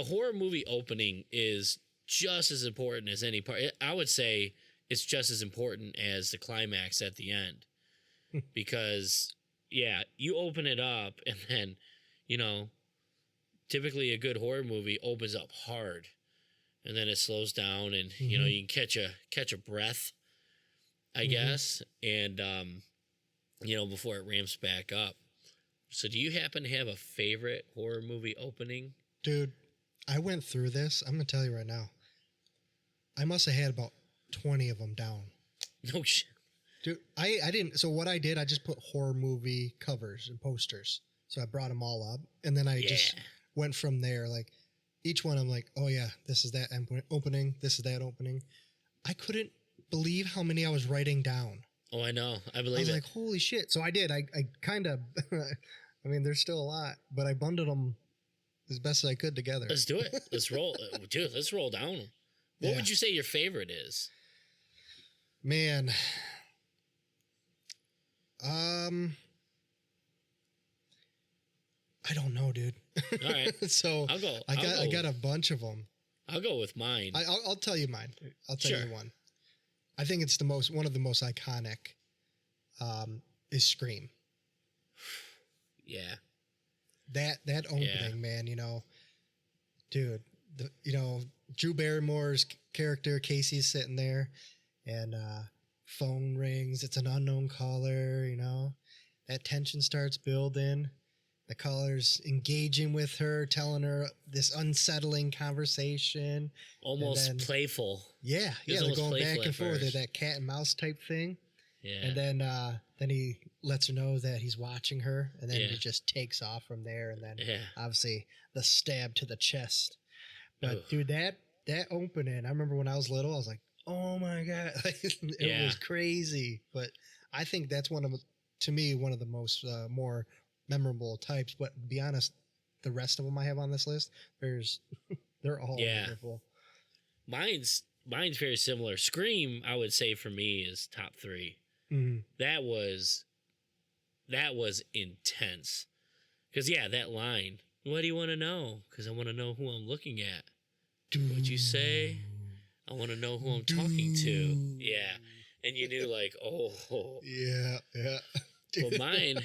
horror movie opening is just as important as any part. I would say it's just as important as the climax at the end. Because, yeah, you open it up and then, you know, typically a good horror movie opens up hard and then it slows down and, you know, you can catch a breath, I guess, and, you know, before it ramps back up. So do you happen to have a favorite horror movie opening? Dude, I went through this. I'm going to tell you right now. I must have had about 20 of them down. No shit. Dude, I didn't. So what I did, I just put horror movie covers and posters. So I brought them all up. And then I just went from there. Like each one, I'm like, oh yeah, this is that opening. This is that opening. I couldn't believe how many I was writing down. Oh, I know. I believe it. I was like, holy shit. So I did. I kind of, I mean, there's still a lot, but I bundled them as best as I could together. Let's do it. Let's roll. Dude, let's roll down. What would you say your favorite is? Man. I don't know, dude. All right. So I got a bunch of them. I'll go with mine. I'll tell you mine. I'll tell you one. I think it's one of the most iconic, is Scream. Yeah. That opening, man, you know, dude, you know, Drew Barrymore's character, Casey's sitting there and, phone rings. It's an unknown caller, you know, that tension starts building. The caller's engaging with her, telling her this unsettling conversation. Almost playful. Yeah. Yeah. They're going back and forth. They're that cat and mouse type thing. Yeah. And then he lets her know that he's watching her, and then it just takes off from there. And then obviously the stab to the chest. But dude, that opening, I remember when I was little, I was like, oh my God, it was crazy. But I think that's one of the most more memorable types. But to be honest, the rest of them I have on this list, they're all wonderful. Mine's very similar. Scream, I would say for me, is top 3. Mm-hmm. That was intense. Because that line. What do you want to know? Because I want to know who I'm looking at. What'd you say? I want to know who I'm talking to. Yeah. And you knew like, oh. Yeah. Well, mine,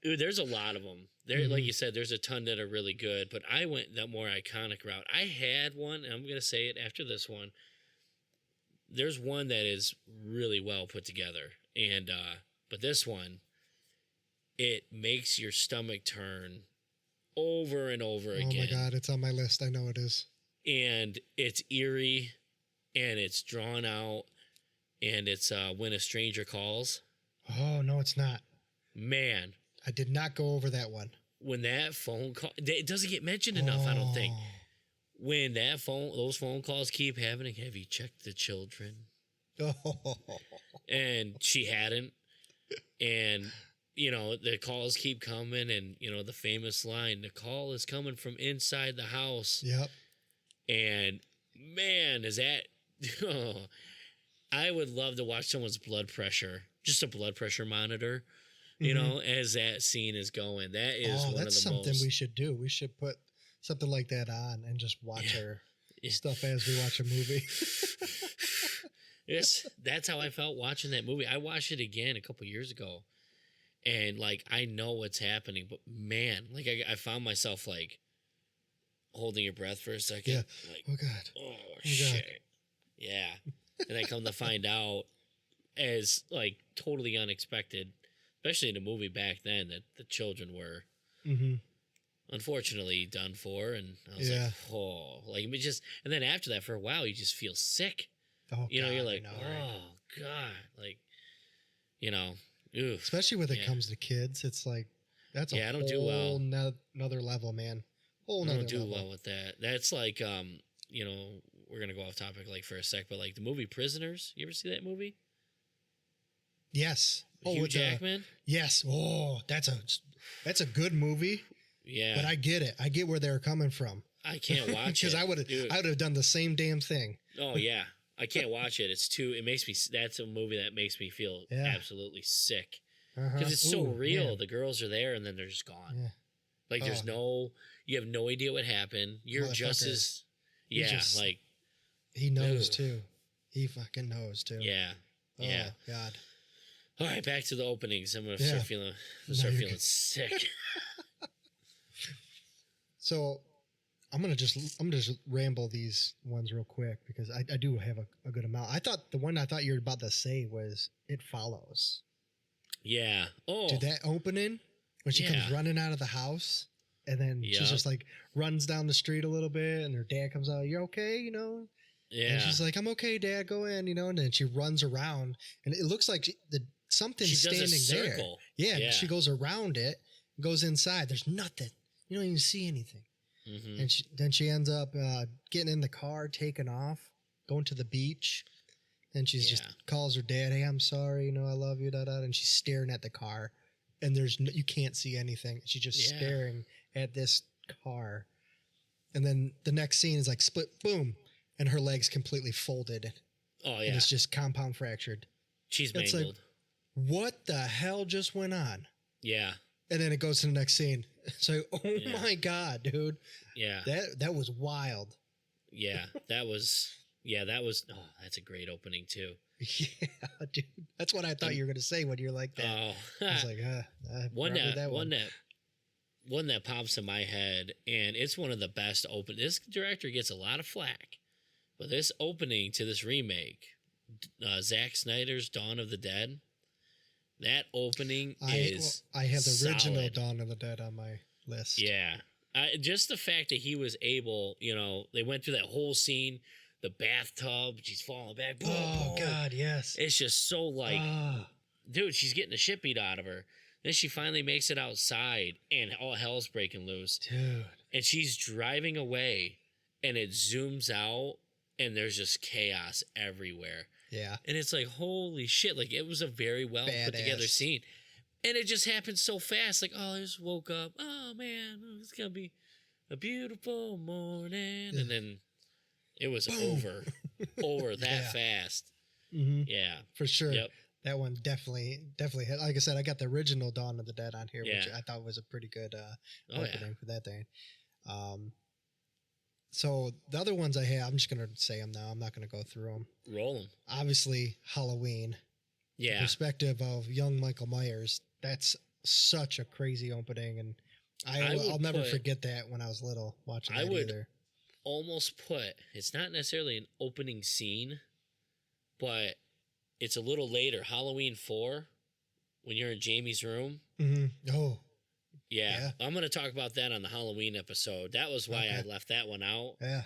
dude, there's a lot of them. There, like you said, there's a ton that are really good, but I went that more iconic route. I had one, and I'm going to say it after this one. There's one that is really well put together. And, but this one, it makes your stomach turn over and over again. Oh my God, it's on my list. I know it is. And it's eerie, and it's drawn out, and it's When a Stranger Calls. Oh, no, it's not. Man. I did not go over that one. When that phone call, it doesn't get mentioned enough, I don't think. When those phone calls keep happening, have you checked the children? Oh. And she hadn't. And, you know, the calls keep coming, and, you know, the famous line, the call is coming from inside the house. Yep. And, man, is that... I would love to watch someone's blood pressure, just a blood pressure monitor, you know, as that scene is going. That is one of the most... that's something we should do. We should put something like that on and just watch our stuff as we watch a movie. Yes, that's how I felt watching that movie. I watched it again a couple years ago, and, like, I know what's happening, but, man, like, I found myself, like, holding your breath for a second. Yeah. Like, oh, God. Oh, shit. God. Yeah. And I come to find out as, like, totally unexpected, especially in the movie back then, that the children were unfortunately done for. And I was like, oh, like, it just, and then after that, for a while, you just feel sick. Oh, you know, God, you're like, right? God, like, you know, especially when it comes to kids, it's like, that's a I don't do well. Another level, man. I don't do well with that. That's like, you know, we're going to go off topic like for a sec, but like the movie Prisoners, you ever see that movie? Yes. Hugh Jackman? Yes. Oh, that's a good movie. Yeah. But I get it. I get where they're coming from. I can't watch it. Because I would have done the same damn thing. Oh, yeah. I can't watch it. That's a movie that makes me feel absolutely sick. Because it's so real. Man. The girls are there and then they're just gone. Yeah. Like there's You have no idea what happened. You're just as like he knows too. He fucking knows too. Yeah. Oh God. All right, back to the openings. I'm gonna start feeling sick. So I'm gonna just ramble these ones real quick because I do have a good amount. I thought the one I thought you were about to say was It Follows. Yeah. Oh, dude, that opening when she comes running out of the house and then she just like runs down the street a little bit and her dad comes out. You're okay, you know? Yeah. And she's like, I'm okay, Dad. Go in, you know. And then she runs around and it looks like something's standing there. Yeah, yeah. She goes around it, goes inside. There's nothing. You don't even see anything. Mm-hmm. And then she ends up getting in the car, taking off, going to the beach. And she's just calls her dad. Hey, I'm sorry. You know, I love you. Da da. And she's staring at the car, and you can't see anything. She's just staring at this car. And then the next scene is like split, boom, and her legs completely folded. Oh yeah, and it's just compound fractured. She's mangled. Like, what the hell just went on? Yeah. And then it goes to the next scene. It's like, oh my God, dude. Yeah. That was wild. Yeah. That was, oh, that's a great opening too. Yeah, dude. That's what I thought you were going to say when you're like that. Oh. I was like, one that pops in my head, and it's one of the best this director gets a lot of flack, but this opening to this remake, Zack Snyder's Dawn of the Dead, that opening is I have the original solid. Dawn of the Dead on my list. Yeah. Just the fact that he was able, you know, they went through that whole scene, the bathtub, she's falling back. Boom, oh, boom. God, yes. It's just so like, dude, she's getting the shit beat out of her. Then she finally makes it outside, and all hell's breaking loose. Dude. And she's driving away, and it zooms out, and there's just chaos everywhere. Yeah. And it's like, holy shit. Like, it was a very well put together scene. And it just happened so fast. Like, oh, I just woke up. Oh, man, it's going to be a beautiful morning. And then it was over that fast. Mm-hmm. Yeah. For sure. Yep. That one definitely hit. Like I said, I got the original Dawn of the Dead on here, which I thought was a pretty good opening for that thing. So the other ones I have, I'm just going to say them now. I'm not going to go through them. Roll them. Obviously, Halloween. Yeah. The perspective of young Michael Myers. That's such a crazy opening. And I'll never forget that when I was little watching that either. Almost put, it's not necessarily an opening scene, but it's a little later. Halloween 4, when you're in Jamie's room. Mm-hmm. Oh. Yeah. I'm going to talk about that on the Halloween episode. That was why I left that one out. Yeah.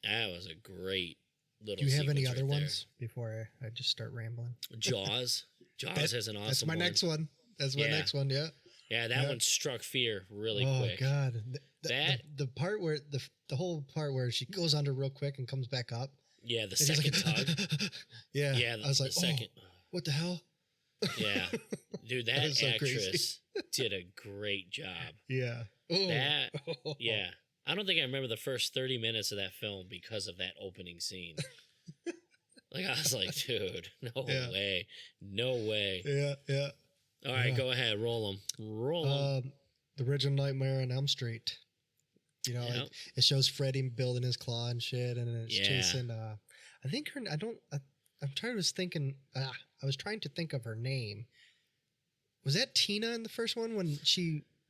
That was a great little Do you have any other ones before I just start rambling? Jaws. Jaws has an awesome one. That's my next one. That's my next one, yeah. Yeah, that one struck fear really quick. Oh, God. The part where, the whole part where she goes under real quick and comes back up. Yeah, the second tug. Yeah. Yeah, I was like, second. What the hell? Yeah. Dude, that actress did a great job. Yeah. Yeah. I don't think I remember the first 30 minutes of that film because of that opening scene. Like, I was like, dude, no way. No way. Yeah, yeah. All right, go ahead. Roll them. The original Nightmare on Elm Street. You know, it shows Freddy building his claw and shit, and it's chasing. I think I'm trying to think of her name. Was that Tina in the first one when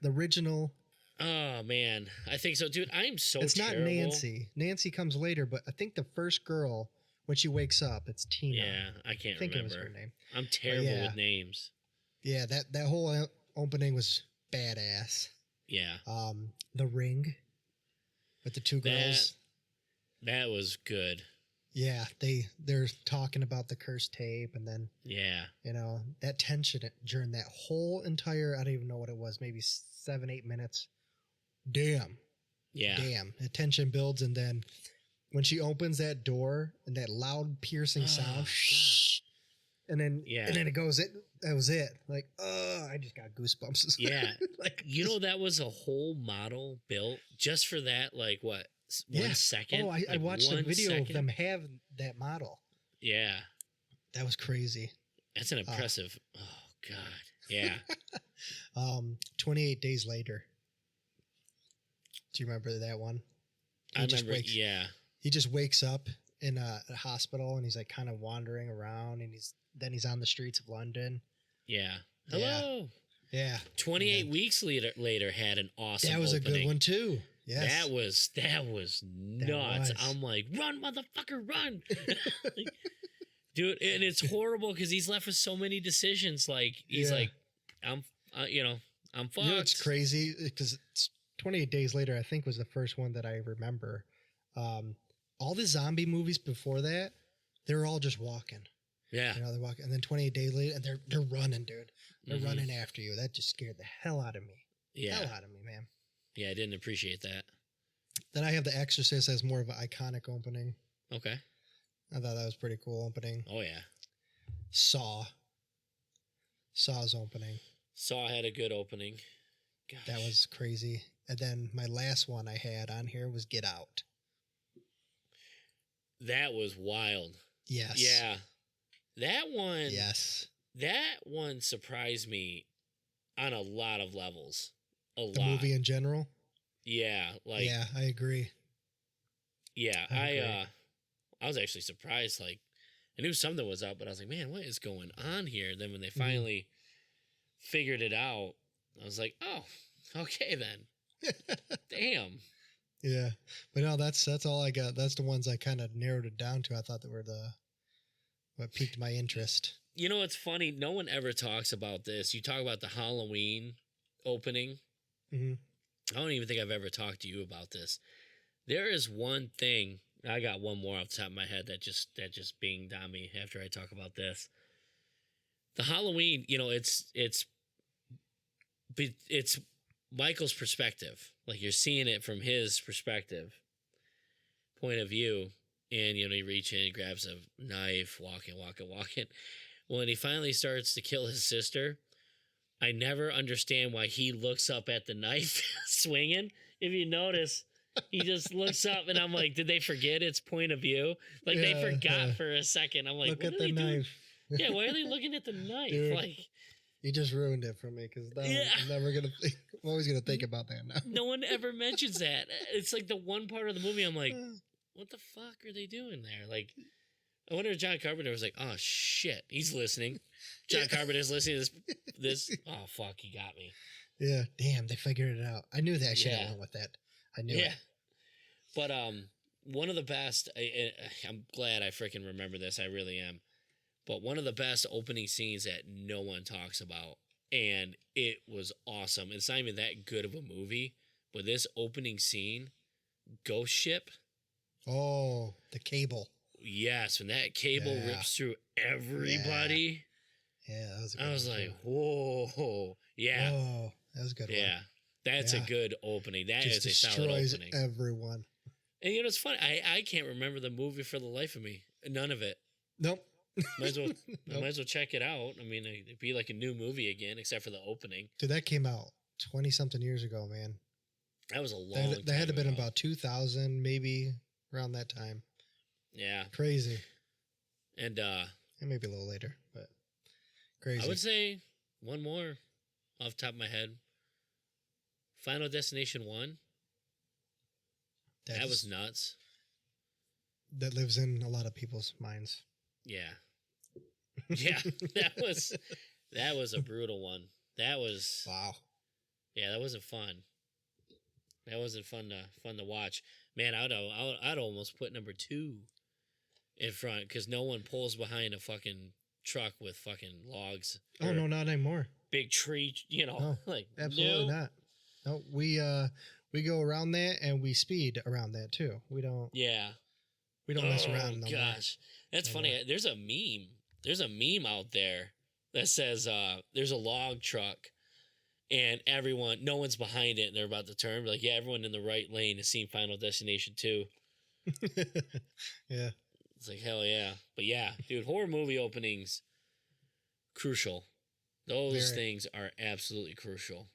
the original? Oh man, I think so, dude. I'm so. It's not Nancy. Nancy comes later, but I think the first girl when she wakes up, it's Tina. Yeah, I can't remember. It was her name. I'm terrible with names. Yeah, that whole opening was badass. Yeah. The Ring with the two girls. That was good. Yeah, they're talking about the cursed tape, and then you know that tension during that whole entire, I don't even know what it was, maybe 7-8 minutes. Damn. The tension builds, and then when she opens that door and that loud piercing sound, and then it goes. That was it. Like, I just got goosebumps. Yeah, like that was a whole model built just for that. Like what? 1 second. Oh, I watched a video of them have that model. Yeah. That was crazy. That's an impressive. Oh, God. Yeah. 28 Days Later. Do you remember that one? I remember. Yeah. He just wakes up in a hospital and he's like kind of wandering around and he's on the streets of London. Yeah. Hello. Yeah. 28 weeks later had an awesome That was opening. a good one too. Yes. That was nuts. I'm like, run, motherfucker, run. Like, dude, and it's horrible because he's left with so many decisions. Like, he's like, I'm fucked. You know, it's crazy because 28 Days Later, I think, was the first one that I remember. All the zombie movies before that, they were all just walking. Yeah. You know, they're walking. And then 28 Days Later, and they're running, dude. They're running after you. That just scared the hell out of me. Yeah. Hell out of me, man. Yeah, I didn't appreciate that. Then I have The Exorcist as more of an iconic opening. Okay. I thought that was pretty cool opening. Oh, yeah. Saw's opening. Saw had a good opening. Gosh. That was crazy. And then my last one I had on here was Get Out. That was wild. Yes. Yeah. That one. Yes. That one surprised me on a lot of levels. The movie in general? Yeah. Like. Yeah, I agree. Yeah. I was actually surprised. Like, I knew something was up, but I was like, man, what is going on here? And then when they finally figured it out, I was like, oh, okay then. Damn. Yeah. But no, that's all I got. That's the ones I kind of narrowed it down to. I thought that were what piqued my interest. You know, it's funny. No one ever talks about this. You talk about the Halloween opening. Mm-hmm. I don't even think I've ever talked to you about this. There is one thing. I got one more off the top of my head that just binged on me after I talk about this. The Halloween, you know, it's Michael's perspective. Like, you're seeing it from his perspective, point of view. And, you know, he reaches in, he grabs a knife, walking. When he finally starts to kill his sister, I never understand why he looks up at the knife swinging. If you notice, he just looks up, and I'm like, did they forget its point of view? Like, they forgot for a second. I'm like, look what at the knife. Yeah, why are they looking at the knife? Dude, like, you just ruined it for me because I'm never gonna. I'm always gonna think about that now. No one ever mentions that. It's like the one part of the movie I'm like, what the fuck are they doing there? Like, I wonder if John Carpenter was like, oh shit, he's listening. John Carpenter's listening to this. Oh fuck, he got me. Yeah, damn, they figured it out. I knew that I should have went with that. I knew it. But one of the best. I'm glad I freaking remember this. I really am. But one of the best opening scenes that no one talks about, and it was awesome. It's not even that good of a movie, but this opening scene, Ghost Ship. Oh, the cable. Yes, when that cable rips through everybody. Yeah, that was a good I was like, whoa. Yeah. Oh, that was a good one. Yeah. That's a good opening. That is a solid opening. Everyone. And you know, it's funny. I can't remember the movie for the life of me. None of it. Nope. Might as well check it out. I mean, it'd be like a new movie again, except for the opening. Dude, that came out 20-something years ago, man. That was a long time That had to have been about 2000, maybe around that time. Yeah. Crazy. And maybe a little later, but crazy. I would say one more off the top of my head. Final Destination 1. That was nuts. That lives in a lot of people's minds. Yeah. Yeah. that was a brutal one. That was wow. Yeah, that wasn't fun. That wasn't fun to watch. Man, I'd almost put number 2 in front because no one pulls behind a fucking truck with fucking logs. Oh no, not anymore. Big tree, you know, no, like absolutely not. No, we go around that and we speed around that too. We don't. Yeah. We don't mess around. No gosh, that's funny. There's a meme. There's a meme out there that says there's a log truck and no one's behind it and they're about to turn. Like, yeah, everyone in the right lane has seen Final Destination 2. Yeah. It's like, hell yeah. But yeah, dude, horror movie openings, crucial. Those things are absolutely crucial.